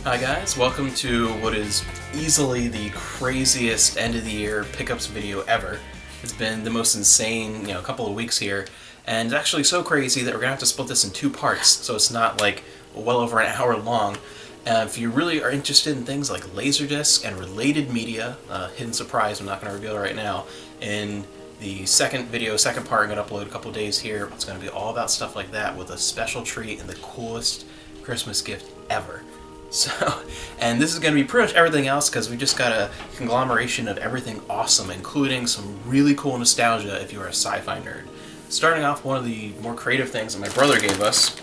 Hi guys, welcome to what is easily the craziest end of the year pickups video ever. It's been the most insane, couple of weeks here, and it's actually so crazy that we're gonna have to split this in two parts, so it's not like well over an hour long. If you really are interested in things like Laserdisc and related media, hidden surprise, I'm not gonna reveal right now, in the second part I'm gonna upload a couple days here. It's gonna be all about stuff like that with a special treat and the coolest Christmas gift ever. So, and this is going to be pretty much everything else because we just got a conglomeration of everything awesome, including some really cool nostalgia if you're a sci-fi nerd. Starting off, one of the more creative things that my brother gave us,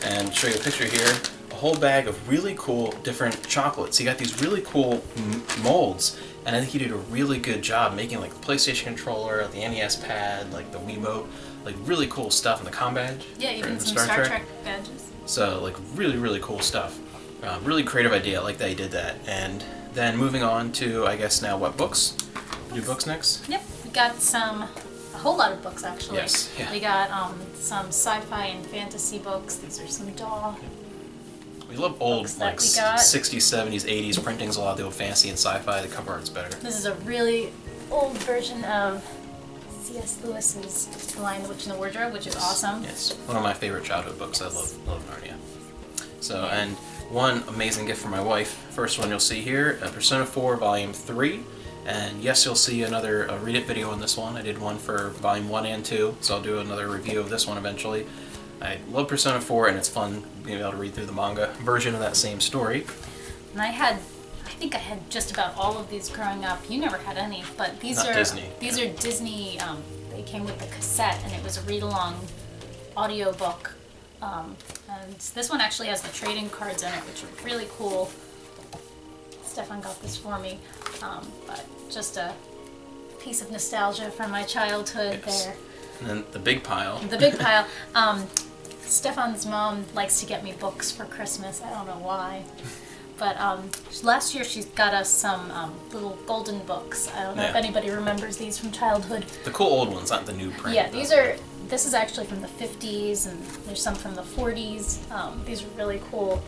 and show you a picture here, a whole bag of really cool different chocolates. He got these really cool molds, and I think he did a really good job making like the PlayStation controller, the NES pad, like the Wiimote, like really cool stuff, and the comm badge. Yeah, even some Star Trek badges. So like really cool stuff. Really creative idea. I like that he did that. And then moving on to, I guess now, what books? Do books next? Yep, we got a whole lot of books actually. Yes. Yeah. We got some sci-fi and fantasy books. These are some DAW. We love old like 60s, 70s, 80s printings. A lot of the old fantasy and sci-fi. The cover art's better. This is a really old version of C.S. Lewis's The Lion, the Witch, and the Wardrobe, which is awesome. Yes, one of my favorite childhood books. I love Narnia. So, and one amazing gift from my wife. First one you'll see here, Persona 4 Volume 3. And yes, you'll see another Read It video on this one. I did one for Volume 1 and 2, so I'll do another review of this one eventually. I love Persona 4, and it's fun being able to read through the manga version of that same story. And I think I had just about all of these growing up. You never had any, but these are Disney. These are Disney. They came with the cassette, and it was a read-along audio book. And this one actually has the trading cards in it, which are really cool. Stefan got this for me, but just a piece of nostalgia from my childhood there. And then the big pile. The big pile. Stefan's mom likes to get me books for Christmas. I don't know why. But last year she got us some little golden books. I don't know if anybody remembers these from childhood. The cool old ones, not the new print. Yeah, this is actually from the 50s, and there's some from the 40s. These are really cool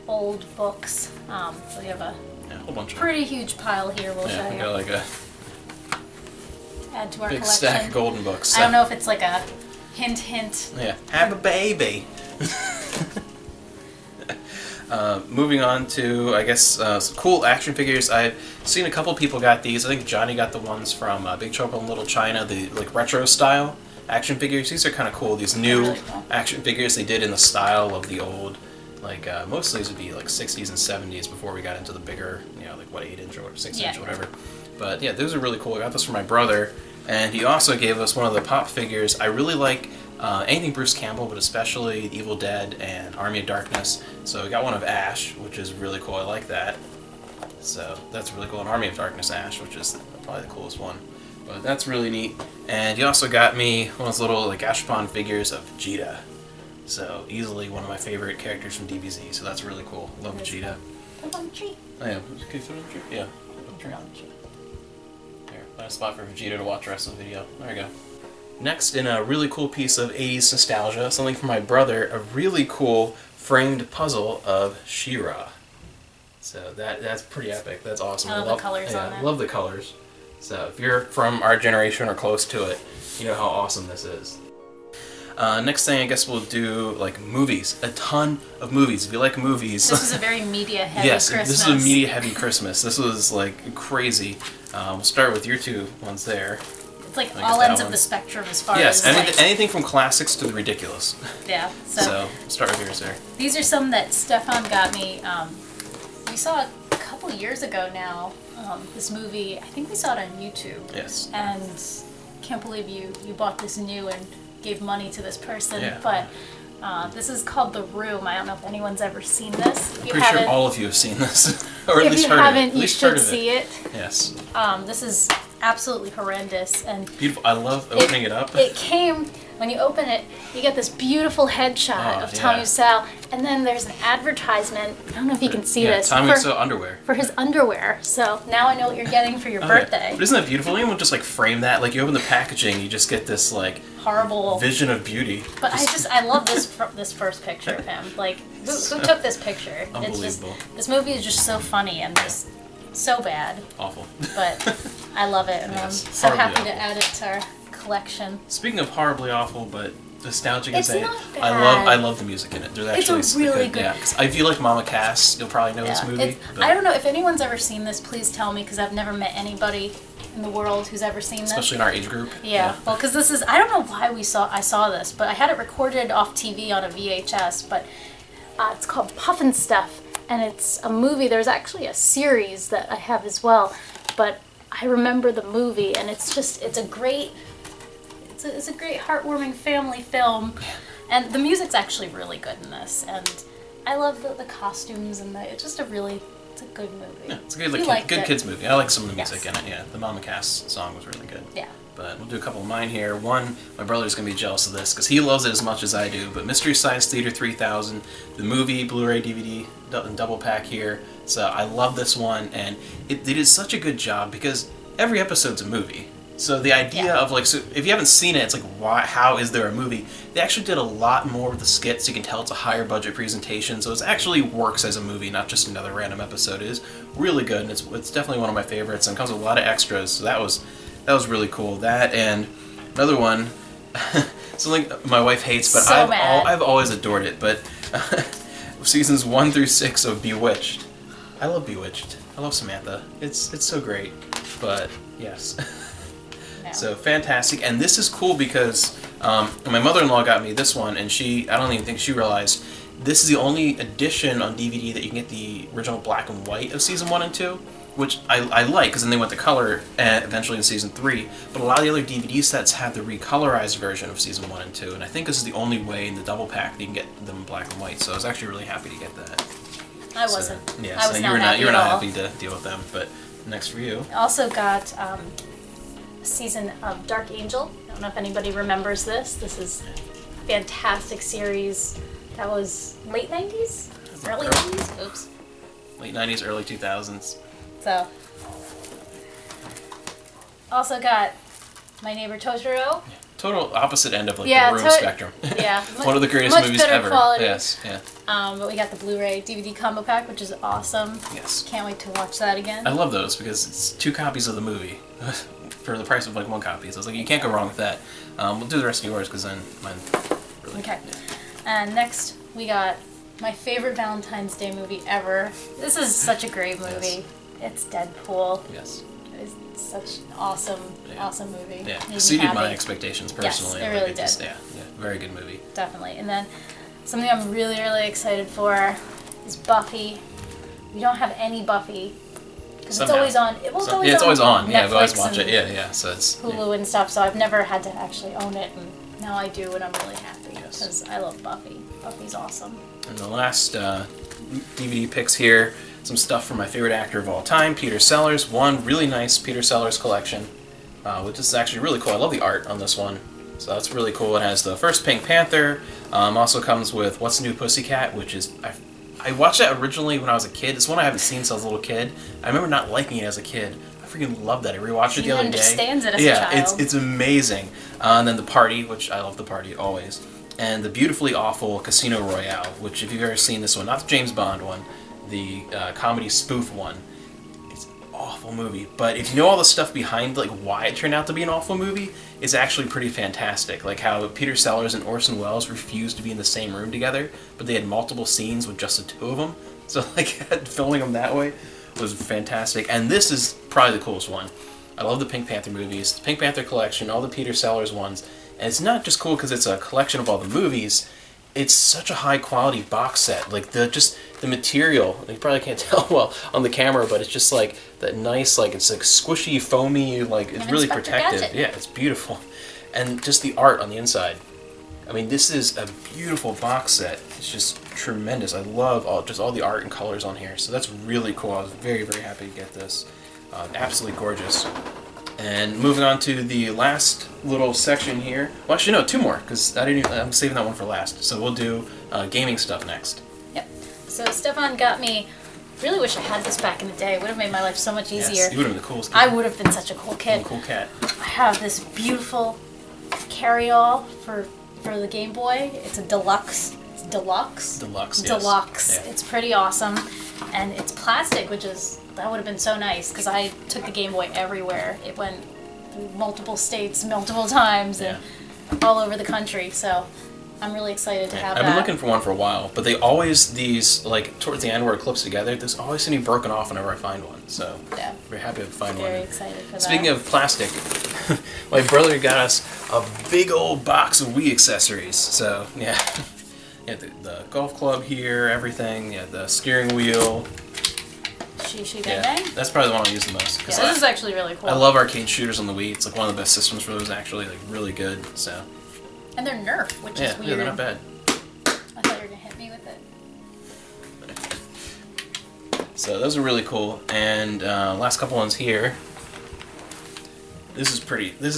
old books. So we have a whole bunch of pretty huge pile here. We'll show we you. got like a Add to our big collection. stack of golden books. So. I don't know if it's like a hint. Yeah, have a baby. Moving on to, I guess, some cool action figures. I've seen a couple people got these. I think Johnny got the ones from Big Trouble in Little China, the like retro style action figures. These are kind of cool. These new really cool action figures they did in the style of the old, like most of these would be like 60s and 70s before we got into the bigger, like what 8-inch or 6-inch or whatever. But yeah, those are really cool. I got this from my brother, and he also gave us one of the pop figures. I really like anything Bruce Campbell, but especially Evil Dead and Army of Darkness. So we got one of Ash, which is really cool. I like that. So that's really cool. An Army of Darkness Ash, which is probably the coolest one. But that's really neat. And he also got me one of those little like Ashpon figures of Vegeta. So easily one of my favorite characters from DBZ. So that's really cool. Love Vegeta. Put on the tree. Oh yeah, can you throw it on the tree? Yeah. Put it on the tree. Here, find a spot for Vegeta to watch the rest of the video. There we go. Next, in a really cool piece of 80s nostalgia, something from my brother, a really cool framed puzzle of She-Ra. So that's pretty epic. That's awesome. I love the colors on that. I love the colors. So if you're from our generation or close to it, you know how awesome this is. Next thing, I guess we'll do like movies. A ton of movies. If you like movies. This is a very media-heavy Christmas. Yes, this is a media-heavy Christmas. This was like crazy. We'll start with your two ones there. It's like all ends of the spectrum as far as anything from classics to the ridiculous. Yeah. So start with yours there. These are some that Stefan got me. We saw a couple years ago now. This movie, I think we saw it on YouTube. Yes. And can't believe you bought this new and gave money to this person. Yeah. But this is called The Room. I don't know if anyone's ever seen this. I'm pretty sure all of you have seen this, or at least heard of it. If you haven't, you should see it. Yes. This is absolutely horrendous and beautiful. I love opening it up. It came when you open it, you get this beautiful headshot of Tommy Wiseau, and then there's an advertisement. I don't know if you can see this. Tommy Wiseau underwear. For his underwear. So now I know what you're getting for your birthday. But isn't that beautiful? Anyone just like frame that? Like you open the packaging, you just get this like horrible vision of beauty. But I love this first picture of him. Like who took this picture? Unbelievable. This movie is just so funny and just so bad. Awful. But I love it, and I'm so happy to add it to our collection. Speaking of horribly awful, but nostalgic It's as not bad. I love the music in it. There's actually It's a really good. Yeah, 'cause if you like Mama Cass, you'll probably know this movie. I don't know if anyone's ever seen this. Please tell me, because I've never met anybody in the world who's ever seen this. Especially in our age group. Yeah. Well, because this is, I don't know why I saw this, but I had it recorded off TV on a VHS. But it's called Puffin Stuff, and it's a movie. There's actually a series that I have as well, but I remember the movie, and it's a great heartwarming family film, and the music's actually really good in this, and I love the costumes, and it's just it's a good movie. Yeah, it's a good kids movie. I like some of the music in it. Yeah, the Mama Cass song was really good. Yeah. But we'll do a couple of mine here. One, my brother's going to be jealous of this because he loves it as much as I do. But Mystery Science Theater 3000, the movie, Blu-ray, DVD, double pack here. So I love this one, and it did such a good job because every episode's a movie. So the idea of like, so if you haven't seen it, it's like, how is there a movie? They actually did a lot more with the skits. You can tell it's a higher budget presentation, so it actually works as a movie, not just another random episode. It is really good, and it's definitely one of my favorites, and it comes with a lot of extras. So that was really cool. That and another one, something my wife hates, but I've always adored it. But seasons 1 through 6 of Bewitched. I love Bewitched. I love Samantha. It's so great. But yes. So fantastic, and this is cool because my mother-in-law got me this one, and I don't even think she realized, this is the only edition on DVD that you can get the original black and white of season 1 and 2, which I like, because then they went to color eventually in season 3, but a lot of the other DVD sets have the recolorized version of season 1 and 2, and I think this is the only way in the double pack that you can get them in black and white, so I was actually really happy to get that. I wasn't. Yeah, I was you were not happy to deal with them, but next for you. Also got season of Dark Angel. I don't know if anybody remembers this. This is a fantastic series. That was late 90s? Early 90s? Oops. Late 90s, early 2000s. So. Also got My Neighbor Totoro. Total opposite end of the room spectrum. Yeah. One of the greatest movies ever. Quality. Yes, yeah. But we got the Blu-ray DVD combo pack, which is awesome. Yes. Can't wait to watch that again. I love those because it's 2 copies of the movie for the price of like 1 copy. So it's like you can't go wrong with that. We'll do the rest of yours because then mine. Really, okay. Yeah. And next we got my favorite Valentine's Day movie ever. This is such a great movie. It's Deadpool. Yes. It's such an awesome movie. Yeah, exceeded my expectations personally. Yes, it really did. Yeah, very good movie. Definitely. And then something I'm really, really excited for is Buffy. We don't have any Buffy because it's always on. It's always on. Yeah, we always Netflix watch it. Yeah. So it's Hulu and stuff. So I've never had to actually own it, and now I do, and I'm really happy because I love Buffy. Buffy's awesome. And the last DVD picks here. Some stuff from my favorite actor of all time, Peter Sellers. One really nice Peter Sellers collection, which is actually really cool. I love the art on this one, so that's really cool. It has the first Pink Panther. Also comes with What's New Pussycat, which is I watched that originally when I was a kid. It's one I haven't seen since I was a little kid. I remember not liking it as a kid. I freaking loved that. I rewatched it the other day. Understands it as a child. Yeah, it's amazing. And then The Party, which I love The Party always, and the beautifully awful Casino Royale, which if you've ever seen this one, not the James Bond one, the comedy spoof one. It's an awful movie, but if you know all the stuff behind like why it turned out to be an awful movie, it's actually pretty fantastic. Like how Peter Sellers and Orson Welles refused to be in the same room together, but they had multiple scenes with just the 2 of them. So like filming them that way was fantastic. And this is probably the coolest one. I love the Pink Panther movies, the Pink Panther collection, all the Peter Sellers ones. And it's not just cool because it's a collection of all the movies. It's such a high quality box set. Like the material, you probably can't tell well on the camera, but it's just like that nice, like it's like squishy, foamy, like it's really protective. Gadget. Yeah, it's beautiful. And just the art on the inside. I mean, this is a beautiful box set. It's just tremendous. I love all the art and colors on here. So that's really cool. I was very, very happy to get this. Absolutely gorgeous. And moving on to the last little section here. Well, actually, no, two more, because I'm saving that one for last. So we'll do gaming stuff next. Yep. So Stefan got me. Really wish I had this back in the day. It would have made my life so much easier. Yes, you would have been the coolest kid. I would have been such a cool kid. Cool cat. I have this beautiful carry-all for the Game Boy. It's a deluxe. It's deluxe. Deluxe. Yes. Deluxe. Yeah. It's pretty awesome, and it's plastic, that would have been so nice because I took the Game Boy everywhere. It went through multiple states, multiple times, and all over the country. So I'm really excited to have that. I've been looking for one for a while, but they always, like towards the end where it clips together, there's always seem to be broken off whenever I find one. So yeah, very happy to find one. Very excited for that. Speaking of plastic, my brother got us a big old box of Wii accessories. So yeah, the golf club here, everything. Yeah, the steering wheel. Bang Yeah, Bang? that's probably the one I'll use the most. Yeah, this is actually really cool. I love arcade shooters on the Wii. It's like one of the best systems for those. Actually, like really good. So. And they're Nerf, which is weird. Yeah, they're not bad. I thought you were gonna hit me with it. So those are really cool. And last couple ones here. This is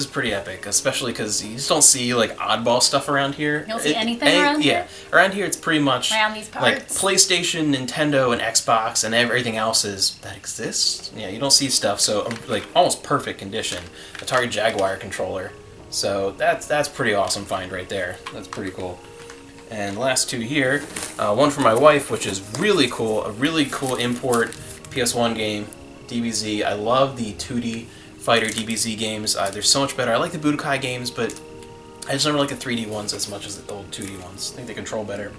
pretty epic, especially because you just don't see like oddball stuff around here. You don't see anything around here? Yeah, around here it's pretty much around these parts? like PlayStation, Nintendo, and Xbox, and everything else that exists. Yeah, you don't see stuff. So like almost perfect condition. A Target Jaguar controller. So that's pretty awesome find right there. That's pretty cool. And the last two here, one for my wife, which is really cool. A really cool import PS1 game, DBZ. I love the 2D fighter DBZ games. They're so much better. I like the Budokai games, but I just never like the 3D ones as much as the old 2D ones. I think they control better.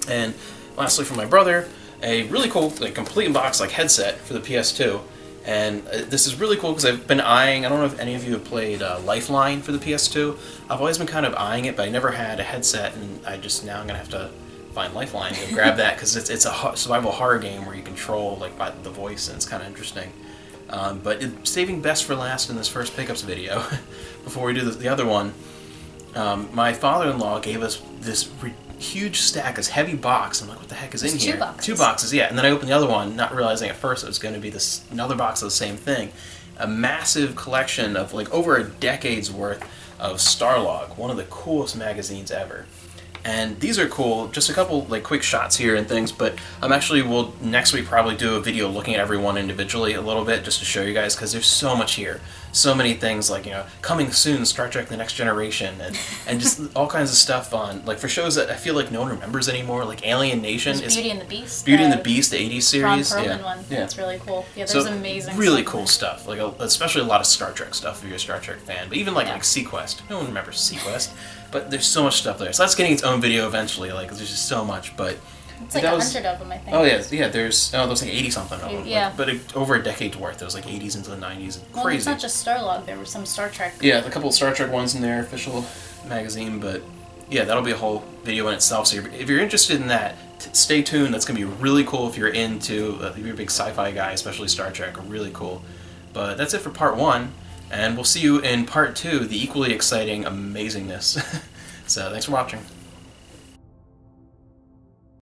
And lastly, for my brother, a really cool, like complete box like headset for the PS2. And this is really cool because I've been eyeing, I don't know if any of you have played Lifeline for the PS2. I've always been kind of eyeing it, but I never had a headset, and now I'm going to have to find Lifeline to grab that because it's a survival horror game where you control like by the voice, and it's kind of interesting. But saving best for last in this first pickups video, before we do the other one, my father-in-law gave us this huge stack, this heavy box. I'm like, what the heck is in here? 2 boxes. 2 boxes, yeah. And then I opened the other one, not realizing at first it was going to be another box of the same thing. A massive collection of like over a decade's worth of Starlog, one of the coolest magazines ever. And these are cool, just a couple like quick shots here and things, but will next week probably do a video looking at every one individually a little bit just to show you guys, because there's so much here. So many things like, coming soon, Star Trek The Next Generation, and just all kinds of stuff on, like for shows that I feel like no one remembers anymore, like Alien Nation. Beauty and the Beast. Beauty and the Beast, the 80s series. Ron Perlman one. Yeah. That's really cool. Yeah, there's amazing really stuff cool stuff, like especially a lot of Star Trek stuff if you're a Star Trek fan, but even like Sequest. No one remembers Sequest. But there's so much stuff there. So that's getting its own video eventually. Like, there's just so much. But it's like 100 of them, I think. Oh yeah. There's like 80-something of them. Yeah. But over a decade's worth. There was like 80s into the 90s. Well, Crazy. it's not just Starlog. There were some Star Trek. Yeah, a couple of Star Trek ones in their official magazine. But yeah, that'll be a whole video in itself. So if you're interested in that, stay tuned. That's gonna be really cool if you're into. If you're a big sci-fi guy, especially Star Trek. Really cool. But that's it for part 1, and we'll see you in part 2. The equally exciting amazingness. So thanks for watching.